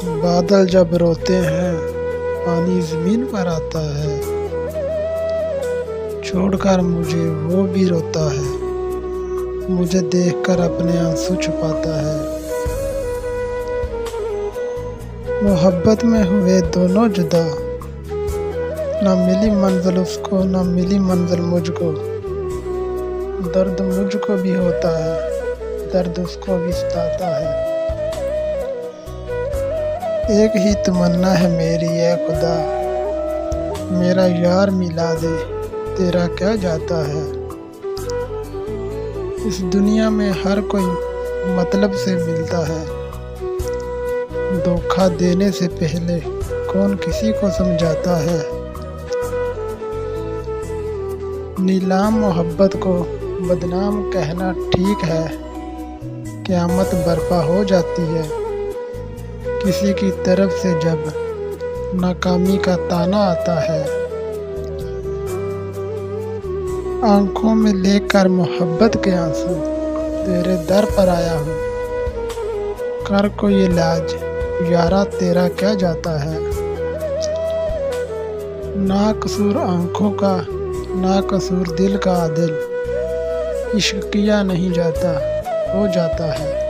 बादल जब रोते हैं पानी ज़मीन पर आता है, छोड़कर मुझे वो भी रोता है, मुझे देखकर अपने आंसू छुपाता है। मोहब्बत में हुए दोनों जुदा, ना मिली मंजिल उसको ना मिली मंजिल मुझको। दर्द मुझको भी होता है, दर्द उसको भी सताता है। एक ही तमन्ना है मेरी है खुदा, मेरा यार मिला दे, तेरा क्या जाता है। इस दुनिया में हर कोई मतलब से मिलता है, धोखा देने से पहले कौन किसी को समझाता है। नीलाम मोहब्बत को बदनाम कहना ठीक है, क़यामत बर्पा हो जाती है किसी की तरफ से जब नाकामी का ताना आता है। आंखों में लेकर मोहब्बत के आंसू तेरे दर पर आया हूँ, कर कोई इलाज यारा तेरा क्या जाता है। ना कसूर आंखों का ना कसूर दिल का आदिल, इश्क किया नहीं जाता हो जाता है।